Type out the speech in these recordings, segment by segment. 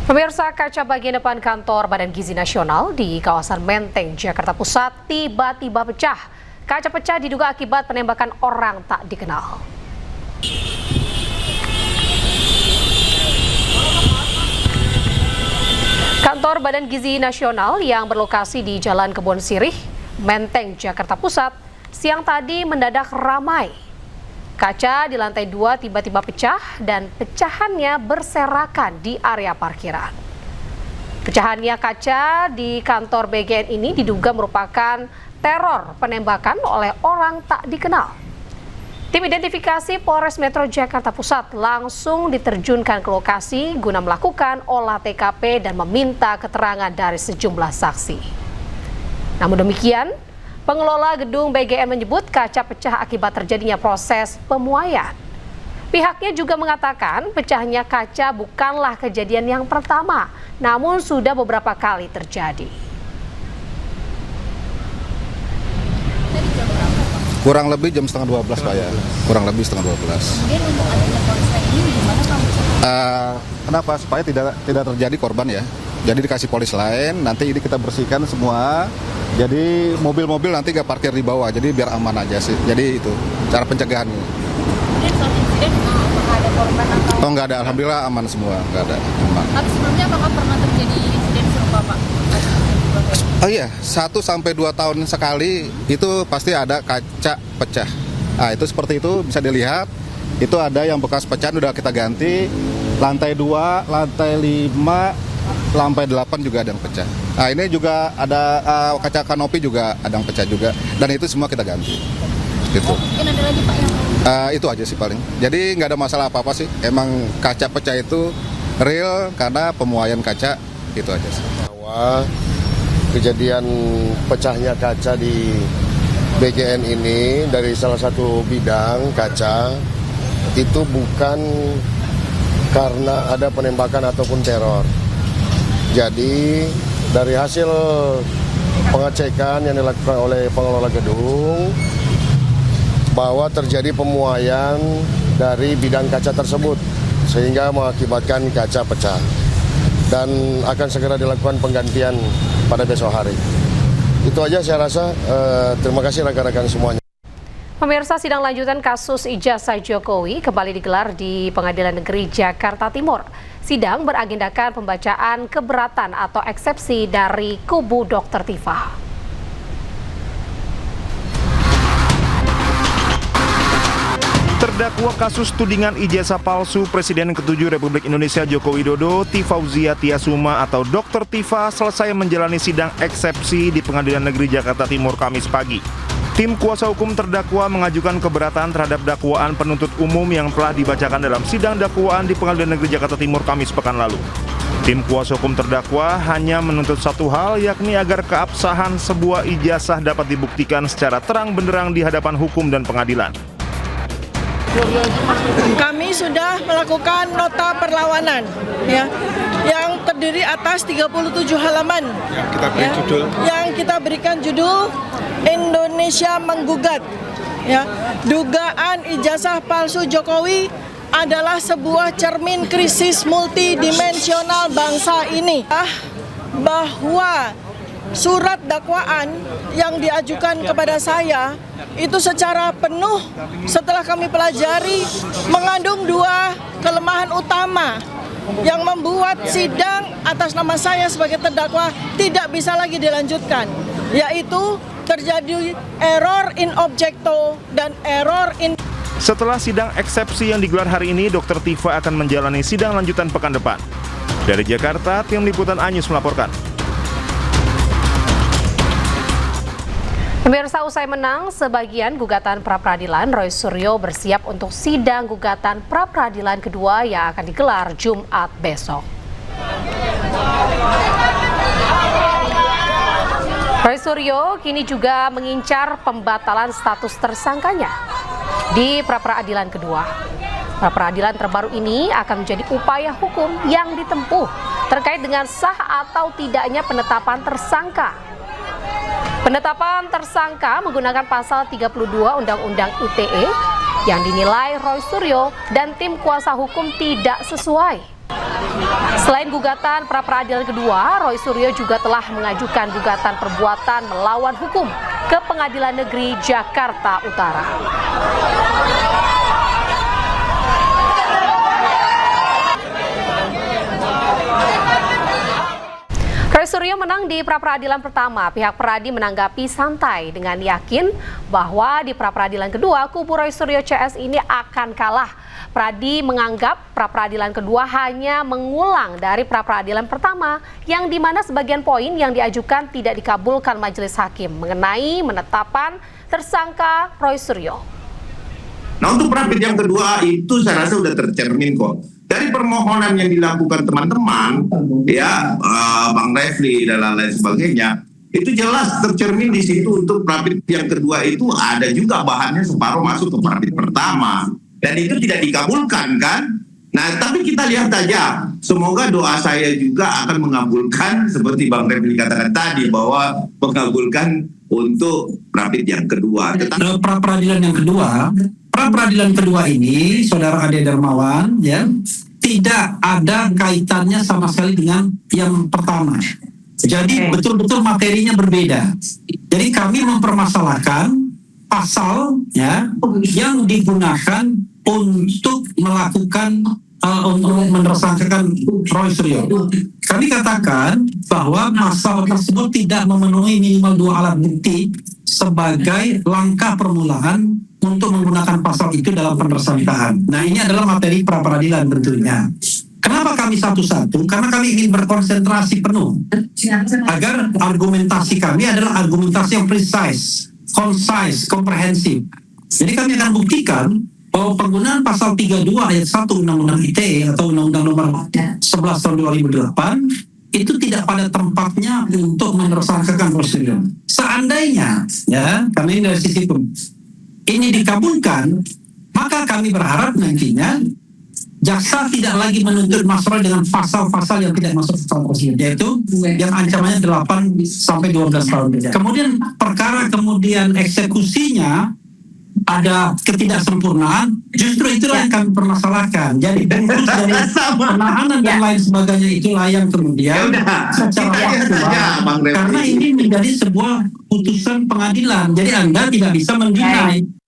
Pemirsa, kaca bagian depan kantor Badan Gizi Nasional di kawasan Menteng, Jakarta Pusat tiba-tiba pecah. Kaca pecah diduga akibat penembakan orang tak dikenal. Kantor Badan Gizi Nasional yang berlokasi di Jalan Kebon Sirih, Menteng, Jakarta Pusat, siang tadi mendadak ramai. Kaca di lantai 2 tiba-tiba pecah dan pecahannya berserakan di area parkiran. Pecahannya kaca di kantor BGN ini diduga merupakan teror penembakan oleh orang tak dikenal. Tim identifikasi Polres Metro Jakarta Pusat langsung diterjunkan ke lokasi guna melakukan olah TKP dan meminta keterangan dari sejumlah saksi. Namun demikian, pengelola gedung BGN menyebut kaca pecah akibat terjadinya proses pemuaian. Pihaknya juga mengatakan pecahnya kaca bukanlah kejadian yang pertama, namun sudah beberapa kali terjadi. Kurang lebih jam setengah 12 Pak ya, kurang lebih setengah 12. Kemudian untuk adanya polsek ini gimana Pak? Kenapa? Supaya tidak terjadi korban ya. Jadi dikasih polis lain, nanti ini kita bersihkan semua. Jadi mobil-mobil nanti nggak parkir di bawah, jadi biar aman aja sih. Jadi itu cara pencegahannya. Kemudian saat insiden apakah ada korban atau? Oh nggak ada, alhamdulillah aman semua, nggak ada. Aman. Tapi sebelumnya apakah pernah terjadi insiden serupa Pak? Oh iya, 1 sampai 2 tahun sekali itu pasti ada kaca pecah. Nah itu seperti itu bisa dilihat. Itu ada yang bekas pecahan udah kita ganti. Lantai 2, lantai 5, lantai 8 juga ada yang pecah. Nah ini juga ada kaca kanopi juga ada yang pecah juga. Dan itu semua kita ganti. Gitu. Mungkin ada lagi Pak yang? Itu aja sih paling. Jadi nggak ada masalah apa-apa sih. Emang kaca pecah itu real karena pemuaian kaca, itu aja sih. Kejadian pecahnya kaca di BGN ini dari salah satu bidang kaca itu bukan karena ada penembakan ataupun teror. Jadi dari hasil pengecekan yang dilakukan oleh pengelola gedung bahwa terjadi pemuaian dari bidang kaca tersebut sehingga mengakibatkan kaca pecah. Dan akan segera dilakukan penggantian pada besok hari. Itu aja saya rasa. Terima kasih rekan-rekan semuanya. Pemirsa, sidang lanjutan kasus ijazah Jokowi kembali digelar di Pengadilan Negeri Jakarta Timur. Sidang beragendakan pembacaan keberatan atau eksepsi dari kubu Dr. Tifa. Terdakwa kasus tudingan ijazah palsu Presiden ke-7 Republik Indonesia Joko Widodo, Tifauzia Tiasuma atau Dr. Tifa selesai menjalani sidang eksepsi di Pengadilan Negeri Jakarta Timur Kamis pagi. Tim kuasa hukum terdakwa mengajukan keberatan terhadap dakwaan penuntut umum yang telah dibacakan dalam sidang dakwaan di Pengadilan Negeri Jakarta Timur Kamis pekan lalu. Tim kuasa hukum terdakwa hanya menuntut satu hal, yakni agar keabsahan sebuah ijazah dapat dibuktikan secara terang benderang di hadapan hukum dan pengadilan. Kami sudah melakukan nota perlawanan ya, yang terdiri atas 37 halaman yang kita berikan judul Indonesia Menggugat ya. Dugaan ijazah palsu Jokowi adalah sebuah cermin krisis multidimensional bangsa ini. Bahwa surat dakwaan yang diajukan kepada saya itu secara penuh setelah kami pelajari mengandung 2 kelemahan utama yang membuat sidang atas nama saya sebagai terdakwa tidak bisa lagi dilanjutkan, yaitu terjadi error in objecto dan error in. Setelah sidang eksepsi yang digelar hari ini, Dr. Tifa akan menjalani sidang lanjutan pekan depan. Dari Jakarta, tim liputan Anyus melaporkan. Pemirsa, usai menang sebagian gugatan pra-peradilan, Roy Suryo bersiap untuk sidang gugatan pra-peradilan kedua yang akan digelar Jumat besok. Roy Suryo kini juga mengincar pembatalan status tersangkanya di pra-peradilan kedua. Pra-peradilan terbaru ini akan menjadi upaya hukum yang ditempuh terkait dengan sah atau tidaknya penetapan tersangka. Penetapan tersangka menggunakan pasal 32 Undang-Undang ITE yang dinilai Roy Suryo dan tim kuasa hukum tidak sesuai. Selain gugatan pra-peradilan kedua, Roy Suryo juga telah mengajukan gugatan perbuatan melawan hukum ke Pengadilan Negeri Jakarta Utara. Roy Suryo menang di pra-peradilan pertama. Pihak Peradi menanggapi santai dengan yakin bahwa di pra-peradilan kedua, kubu Roy Suryo CS ini akan kalah. Pradi menganggap pra-peradilan kedua hanya mengulang dari pra-peradilan pertama yang dimana sebagian poin yang diajukan tidak dikabulkan majelis hakim mengenai menetapkan tersangka Roy Suryo. Nah, untuk pra-peradilan yang kedua itu saya rasa sudah tercermin kok. Dari permohonan yang dilakukan teman-teman, ya Bang Refli dan lain-lain sebagainya, itu jelas tercermin di situ. Untuk pra-peradilan yang kedua itu ada juga bahannya separuh masuk ke pra-peradilan pertama. Dan itu tidak dikabulkan kan? Nah, tapi kita lihat aja. Semoga doa saya juga akan mengabulkan seperti Bang Refli katakan tadi bahwa mengabulkan untuk pra-peradilan yang kedua. Pra-peradilan kedua ini, Saudara Ade Darmawan, ya, tidak ada kaitannya sama sekali dengan yang pertama. Jadi betul-betul materinya berbeda. Jadi kami mempermasalahkan pasal ya yang digunakan untuk melakukan untuk menersangkakan Roy Suryo. Kami katakan bahwa pasal tersebut tidak memenuhi minimal 2 alat bukti sebagai langkah permulaan untuk menggunakan pasal itu dalam penersangkaan. Nah, ini adalah materi pra-peradilan tentunya. Kenapa kami satu-satu? Karena kami ingin berkonsentrasi penuh agar argumentasi kami adalah argumentasi yang precise, concise, komprehensif. Jadi kami akan buktikan bahwa penggunaan pasal 32 ayat 1 Undang-Undang ITE atau Undang-Undang Nomor 11 tahun 2008 itu tidak pada tempatnya untuk menersangkakan Roy Suryo. Seandainya, ya, karena ini dari sisi hukum, ini dikabulkan, maka kami berharap nantinya jaksa tidak lagi menuntut Mas Roy dengan pasal-pasal yang tidak masuk pasal tersebut, yaitu yang ancamannya 8 sampai 12 tahun. Kemudian perkara eksekusinya ada ketidaksempurnaan, justru itulah yang kami permasalahkan. Jadi bungkus dari penahanan dan lain sebagainya itulah yang kemudian secara faktual, karena ini menjadi sebuah putusan pengadilan, jadi Anda tidak bisa mendinai.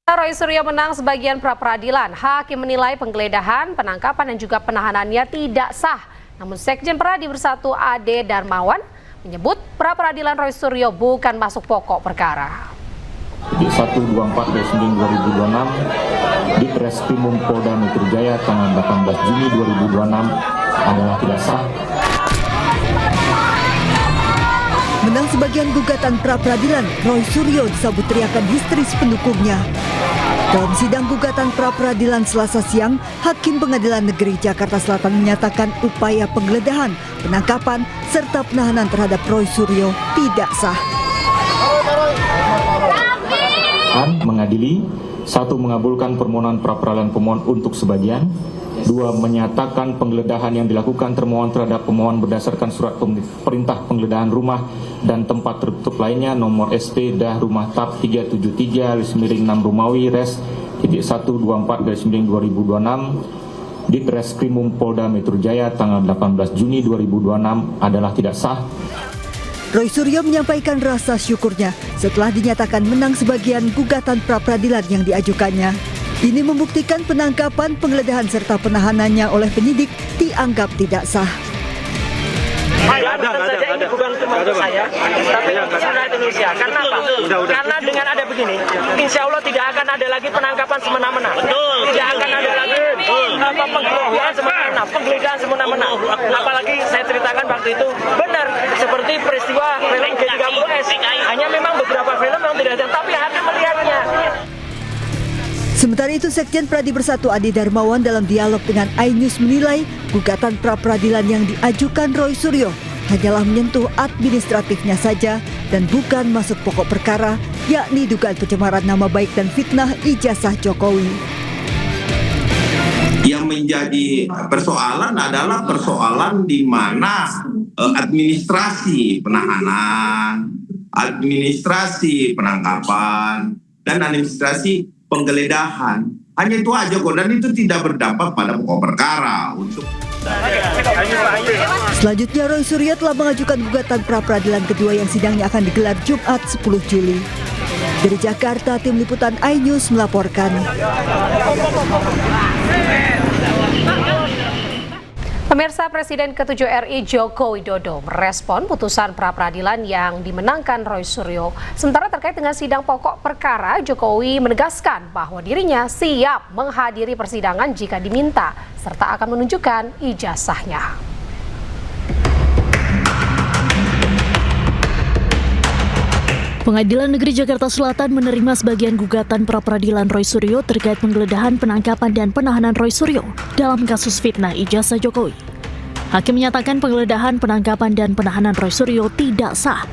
Roy Suryo menang sebagian pra-peradilan. Hakim menilai penggeledahan, penangkapan dan juga penahanannya tidak sah. Namun Sekjen Peradi Bersatu Ade Darmawan menyebut pra-peradilan Roy Suryo bukan masuk pokok perkara. Di 124/9/2026 di Treskrimum Polda Metro Jaya tanggal 18 Juni 2026 adalah tidak sah. Menang sebagian gugatan pra-peradilan, Roy Suryo disambut teriakan histeris pendukungnya. Dalam sidang gugatan pra-peradilan Selasa siang, Hakim Pengadilan Negeri Jakarta Selatan menyatakan upaya penggeledahan, penangkapan, serta penahanan terhadap Roy Suryo tidak sah. Mengadili, 1. Mengabulkan permohonan pra-peradilan pemohon untuk sebagian. 2. Menyatakan penggeledahan yang dilakukan termohon terhadap pemohon berdasarkan surat perintah penggeledahan rumah dan tempat tertutup lainnya nomor SP dah rumah TAP 373/6 Romawi Res 124/9/2026 di Treskrimum Polda Metro Jaya tanggal 18 Juni 2026 adalah tidak sah. Roy Suryo menyampaikan rasa syukurnya setelah dinyatakan menang sebagian gugatan pra-peradilan yang diajukannya. Ini membuktikan penangkapan, penggeledahan serta penahanannya oleh penyidik dianggap tidak sah. Ini bukan cuma untuk saya, tapi untuk rakyat Indonesia. Karena apa? Karena dengan ada begini, insya Allah tidak akan ada lagi penangkapan semena-mena. Tidak akan ada lagi penggeledahan semena-mena, penggeledahan semena-mena. Apalagi saya ceritakan waktu itu benar seperti peristiwa film G30S. Hanya memang beberapa film yang tidak ada, tapi hakim melihatnya. Sementara itu, Sekjen Peradi Bersatu Ade Darmawan dalam dialog dengan iNews menilai gugatan pra-peradilan yang diajukan Roy Suryo hanyalah menyentuh administratifnya saja dan bukan masuk pokok perkara, yakni dugaan pencemaran nama baik dan fitnah ijazah Jokowi. Yang menjadi persoalan adalah persoalan di mana administrasi penahanan, administrasi penangkapan, dan administrasi penggeledahan. Hanya itu aja kok, dan itu tidak berdampak pada pokok perkara. Selanjutnya, Roy Suryo telah mengajukan gugatan pra-peradilan kedua yang sidangnya akan digelar Jumat 10 Juli. Dari Jakarta, Tim Liputan iNews melaporkan. Pemirsa, Presiden ke-7 RI Joko Widodo merespon putusan pra-peradilan yang dimenangkan Roy Suryo. Sementara terkait dengan sidang pokok perkara, Jokowi menegaskan bahwa dirinya siap menghadiri persidangan jika diminta, serta akan menunjukkan ijazahnya. Pengadilan Negeri Jakarta Selatan menerima sebagian gugatan pra-peradilan Roy Suryo terkait penggeledahan, penangkapan, dan penahanan Roy Suryo dalam kasus fitnah ijazah Jokowi. Hakim menyatakan penggeledahan, penangkapan, dan penahanan Roy Suryo tidak sah.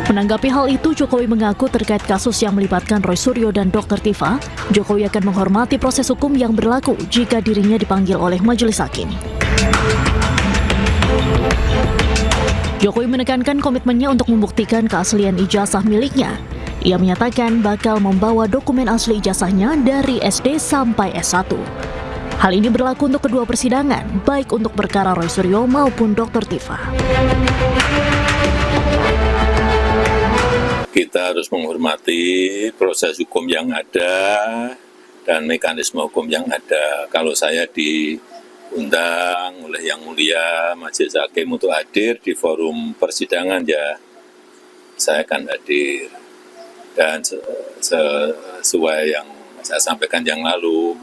Menanggapi hal itu, Jokowi mengaku terkait kasus yang melibatkan Roy Suryo dan Dr. Tifa, Jokowi akan menghormati proses hukum yang berlaku jika dirinya dipanggil oleh majelis hakim. Jokowi menekankan komitmennya untuk membuktikan keaslian ijazah miliknya. Ia menyatakan bakal membawa dokumen asli ijazahnya dari SD sampai S1. Hal ini berlaku untuk kedua persidangan, baik untuk perkara Roy Suryo maupun Dr. Tifa. Kita harus menghormati proses hukum yang ada dan mekanisme hukum yang ada. Kalau saya diundang oleh Yang Mulia Majelis Hakim untuk hadir di forum persidangan, ya saya akan hadir. Dan sesuai yang saya sampaikan yang lalu,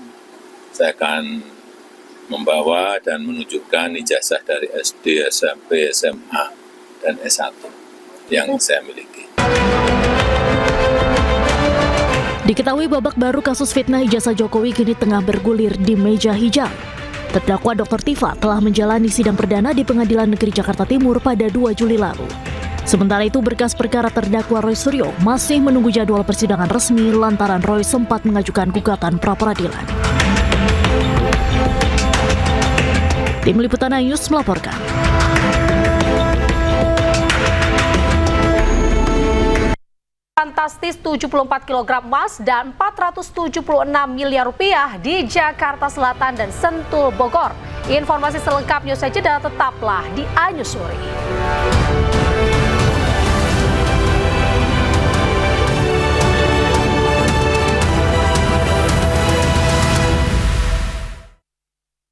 saya akan membawa dan menunjukkan ijazah dari SD, SMP, SMA, dan S1 yang saya miliki. Diketahui babak baru kasus fitnah ijazah Jokowi kini tengah bergulir di meja hijau. Terdakwa Dr. Tifa telah menjalani sidang perdana di Pengadilan Negeri Jakarta Timur pada 2 Juli lalu. Sementara itu, berkas perkara terdakwa Roy Suryo masih menunggu jadwal persidangan resmi lantaran Roy sempat mengajukan gugatan pra-peradilan. Tim Liputan iNews melaporkan. Fantastis 74 kg emas dan 476 miliar rupiah di Jakarta Selatan dan Sentul, Bogor. Informasi selengkapnya saja dan tetaplah di iNews Sore.